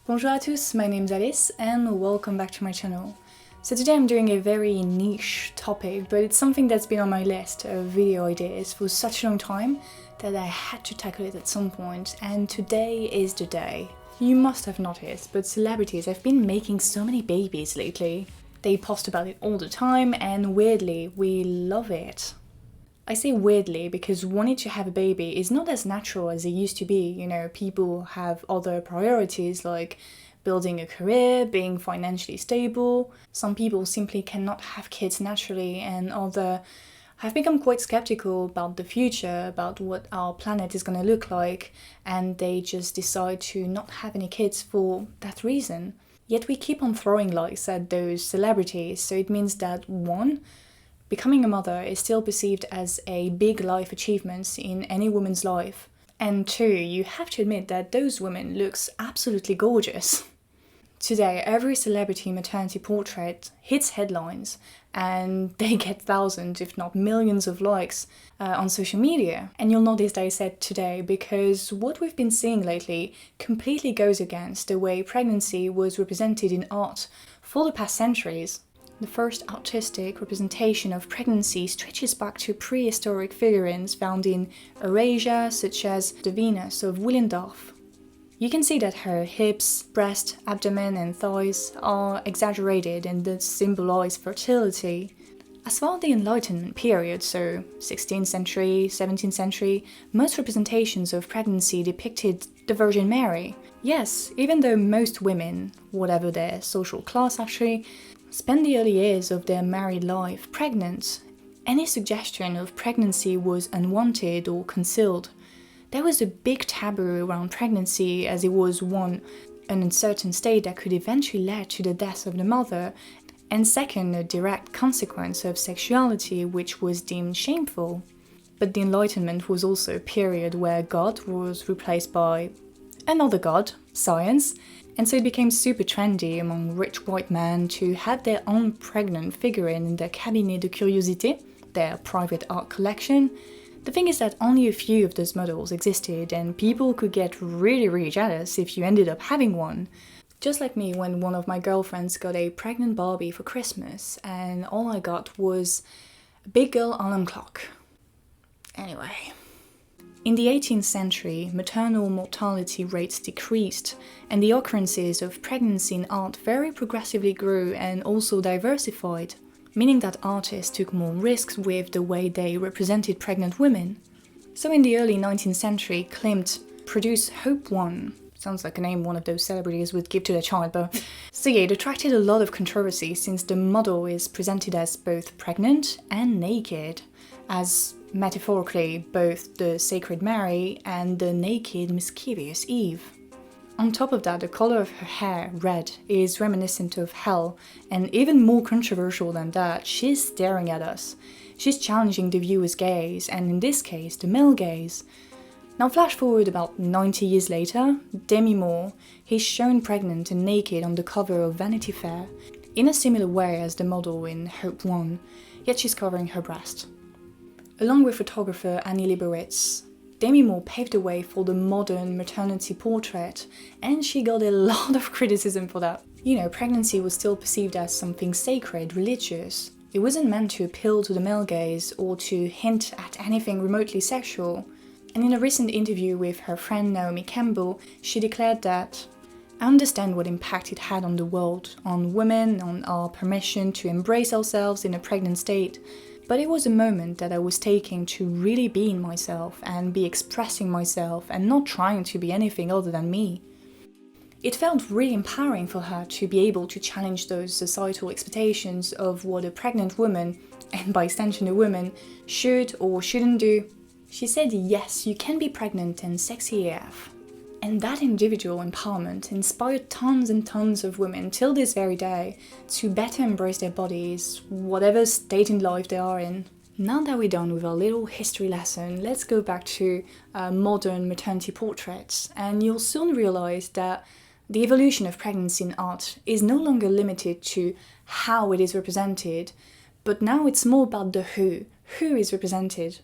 Bonjour à tous, my name's Alice and welcome back to my channel. So today I'm doing a very niche topic, but it's something that's been on my list of video ideas for such a long time that I had to tackle it at some point, and today is the day. You must have noticed, but celebrities have been making so many babies lately. They post about it all the time and weirdly, we love it. I say weirdly because wanting to have a baby is not as natural as it used to be. You know, people have other priorities like building a career, being financially stable. Some people simply cannot have kids naturally, and others have become quite skeptical about the future, about what our planet is going to look like, and they just decide to not have any kids for that reason. Yet we keep on throwing lights at those celebrities, so it means that one, becoming a mother is still perceived as a big life achievement in any woman's life. And two, you have to admit that those women looks absolutely gorgeous. Today, every celebrity maternity portrait hits headlines and they get thousands, if not millions of likes on social media. And you'll notice that I said today because what we've been seeing lately completely goes against the way pregnancy was represented in art for the past centuries. The first artistic representation of pregnancy stretches back to prehistoric figurines found in Eurasia, such as the Venus of Willendorf. You can see that her hips, breast, abdomen and thighs are exaggerated and that symbolize fertility. As for the Enlightenment period, so 16th century, 17th century, most representations of pregnancy depicted the Virgin Mary. Yes, even though most women, whatever their social class actually, spend the early years of their married life pregnant, any suggestion of pregnancy was unwanted or concealed. There was a big taboo around pregnancy as it was one, an uncertain state that could eventually lead to the death of the mother, and second, a direct consequence of sexuality which was deemed shameful. But the Enlightenment was also a period where God was replaced by another god, science, and so it became super trendy among rich white men to have their own pregnant figurine in their cabinet de curiosité, their private art collection. The thing is that only a few of those models existed and people could get really jealous if you ended up having one. Just like me when one of my girlfriends got a pregnant Barbie for Christmas and all I got was a big girl alarm clock. Anyway. In the 18th century, maternal mortality rates decreased, and the occurrences of pregnancy in art very progressively grew and also diversified, meaning that artists took more risks with the way they represented pregnant women. So in the early 19th century, Klimt produced Hope One. Sounds like a name one of those celebrities would give to their child, but... So yeah, it attracted a lot of controversy since the model is presented as both pregnant and naked, as metaphorically both the sacred Mary and the naked mischievous Eve. On top of that, the color of her hair, red, is reminiscent of hell, and even more controversial than that, she's staring at us. She's challenging the viewer's gaze, and in this case, the male gaze. Now flash forward about 90 years later, Demi Moore is shown pregnant and naked on the cover of Vanity Fair, in a similar way as the model in Hope One, yet she's covering her breast. Along with photographer Annie Leibovitz, Demi Moore paved the way for the modern maternity portrait, and she got a lot of criticism for that. You know, pregnancy was still perceived as something sacred, religious. It wasn't meant to appeal to the male gaze or to hint at anything remotely sexual. And in a recent interview with her friend Naomi Campbell, she declared that, "I understand what impact it had on the world, on women, on our permission to embrace ourselves in a pregnant state. But it was a moment that I was taking to really being myself and be expressing myself and not trying to be anything other than me." It felt really empowering for her to be able to challenge those societal expectations of what a pregnant woman, and by extension a woman, should or shouldn't do. She said, yes, you can be pregnant and sexy AF. And that individual empowerment inspired tons and tons of women till this very day to better embrace their bodies, whatever state in life they are in. Now that we're done with our little history lesson, let's go back to modern maternity portraits, and you'll soon realize that the evolution of pregnancy in art is no longer limited to how it is represented, but now it's more about the who is represented.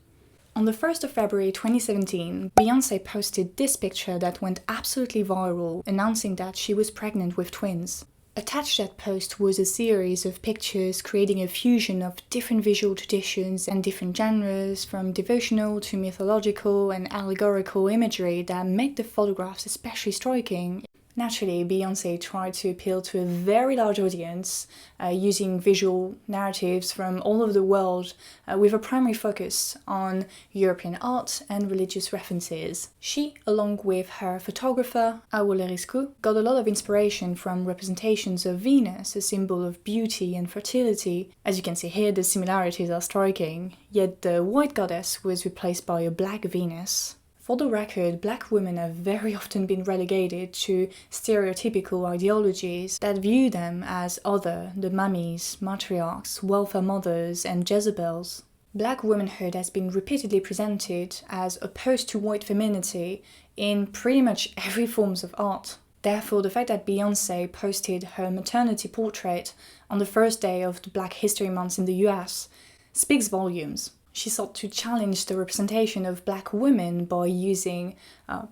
On the 1st of February 2017, Beyoncé posted this picture that went absolutely viral, announcing that she was pregnant with twins. Attached to that post was a series of pictures creating a fusion of different visual traditions and different genres, from devotional to mythological and allegorical imagery that make the photographs especially striking. Naturally, Beyoncé tried to appeal to a very large audience using visual narratives from all over the world with a primary focus on European art and religious references. She, along with her photographer, got a lot of inspiration from representations of Venus, a symbol of beauty and fertility. As you can see here, the similarities are striking, yet the white goddess was replaced by a black Venus. For the record, black women have very often been relegated to stereotypical ideologies that view them as other, the mummies, matriarchs, welfare mothers, and Jezebels. Black womanhood has been repeatedly presented as opposed to white femininity in pretty much every forms of art. Therefore, the fact that Beyoncé posted her maternity portrait on the first day of the Black History Month in the US speaks volumes. She sought to challenge the representation of black women by using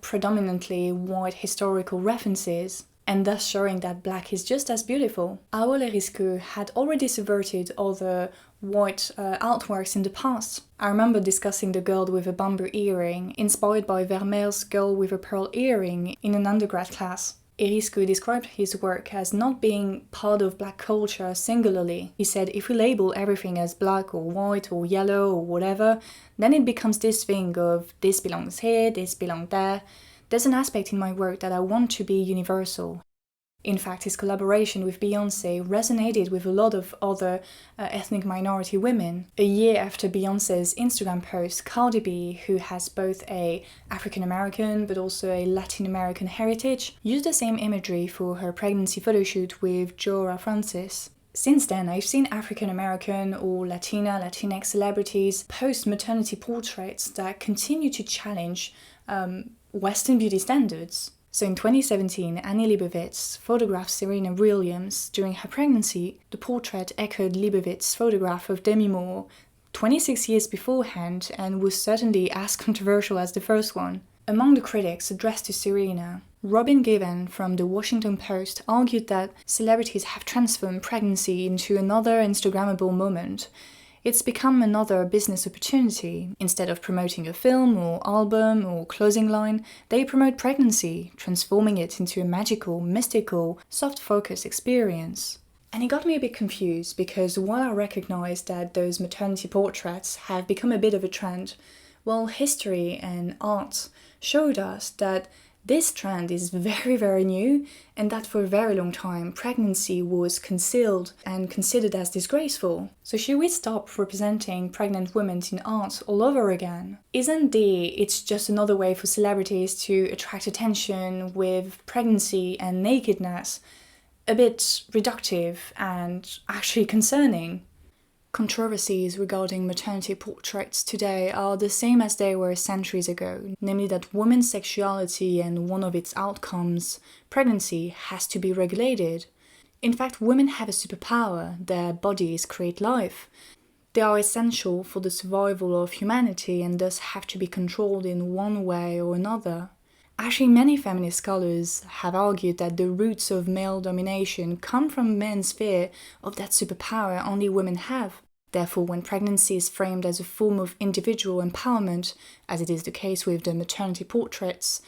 predominantly white historical references, and thus showing that black is just as beautiful. Enceinte had already subverted other white artworks in the past. I remember discussing the girl with a bamboo earring, inspired by Vermeer's Girl with a Pearl Earring, in an undergrad class. Enceinte described his work as not being part of black culture singularly. He said, if we label everything as black or white or yellow or whatever, then it becomes this thing of this belongs here, this belongs there. There's an aspect in my work that I want to be universal. In fact, his collaboration with Beyoncé resonated with a lot of other ethnic minority women. A year after Beyoncé's Instagram post, Cardi B, who has both a African American but also a Latin American heritage, used the same imagery for her pregnancy photoshoot with Joara Francis. Since then, I've seen African American or Latinx celebrities post maternity portraits that continue to challenge Western beauty standards. So in 2017, Annie Leibovitz photographed Serena Williams during her pregnancy. The portrait echoed Leibovitz's photograph of Demi Moore 26 years beforehand and was certainly as controversial as the first one. Among the critics addressed to Serena, Robin Givhan from the Washington Post argued that celebrities have transformed pregnancy into another Instagrammable moment. It's become another business opportunity. Instead of promoting a film or album or clothing line, they promote pregnancy, transforming it into a magical, mystical, soft-focused experience. And it got me a bit confused because while I recognise that those maternity portraits have become a bit of a trend, well, history and art showed us that this trend is very, very new, and that for a very long time pregnancy was concealed and considered as disgraceful. So should we stop representing pregnant women in art all over again? Isn't it's just another way for celebrities to attract attention with pregnancy and nakedness a bit reductive and actually concerning? Controversies regarding maternity portraits today are the same as they were centuries ago, namely that women's sexuality and one of its outcomes, pregnancy, has to be regulated. In fact, women have a superpower: their bodies create life. They are essential for the survival of humanity and thus have to be controlled in one way or another. Actually, many feminist scholars have argued that the roots of male domination come from men's fear of that superpower only women have. Therefore, when pregnancy is framed as a form of individual empowerment, as it is the case with the maternity portraits,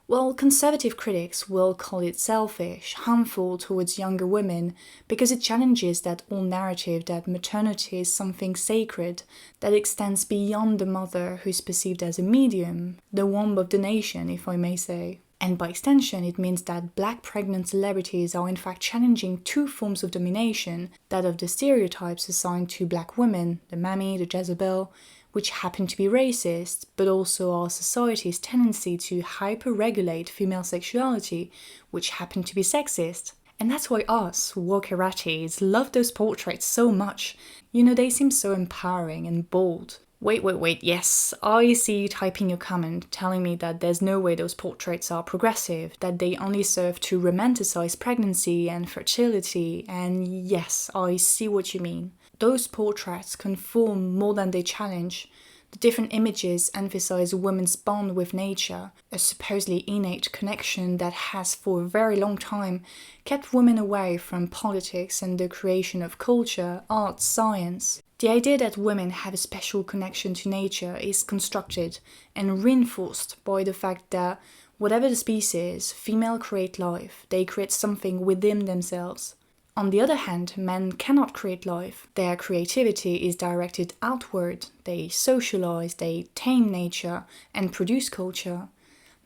well, conservative critics will call it selfish, harmful towards younger women, because it challenges that old narrative that maternity is something sacred, that extends beyond the mother who is perceived as a medium, the womb of the nation, if I may say. And by extension, it means that black pregnant celebrities are in fact challenging two forms of domination, that of the stereotypes assigned to black women, the mammy, the Jezebel, which happen to be racist, but also our society's tendency to hyper-regulate female sexuality, which happen to be sexist. And that's why us, woke-eraties, love those portraits so much. You know, they seem so empowering and bold. Wait, yes, I see you typing your comment telling me that there's no way those portraits are progressive, that they only serve to romanticize pregnancy and fertility, and yes, I see what you mean. Those portraits conform more than they challenge. The different images emphasize women's bond with nature, a supposedly innate connection that has for a very long time kept women away from politics and the creation of culture, art, science. The idea that women have a special connection to nature is constructed and reinforced by the fact that whatever the species, females create life, they create something within themselves. On the other hand, men cannot create life. Their creativity is directed outward. They socialize, they tame nature, and produce culture.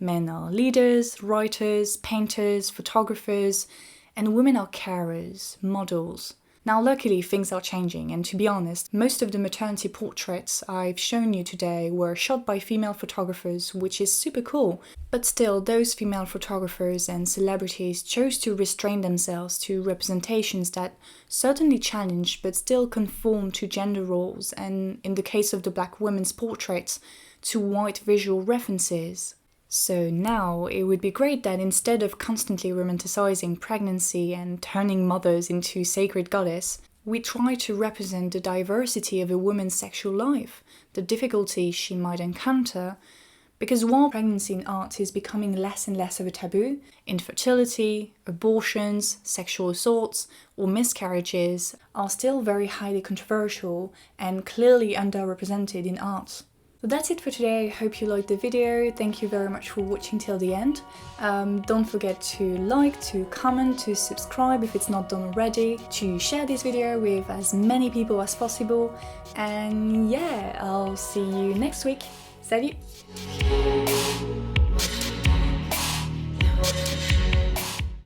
Men are leaders, writers, painters, photographers, and women are carers, models. Now luckily things are changing, and to be honest, most of the maternity portraits I've shown you today were shot by female photographers, which is super cool. But still, those female photographers and celebrities chose to restrain themselves to representations that certainly challenge but still conform to gender roles, and in the case of the black women's portraits, to white visual references. So now it would be great that instead of constantly romanticizing pregnancy and turning mothers into sacred goddess, we try to represent the diversity of a woman's sexual life, the difficulties she might encounter, because while pregnancy in art is becoming less and less of a taboo, infertility, abortions, sexual assaults, or miscarriages are still very highly controversial and clearly underrepresented in art. So that's it for today. I hope you liked the video. Thank you very much for watching till the end. Don't forget to like, to comment, to subscribe if it's not done already, to share this video with as many people as possible. And yeah, I'll see you next week. Salut!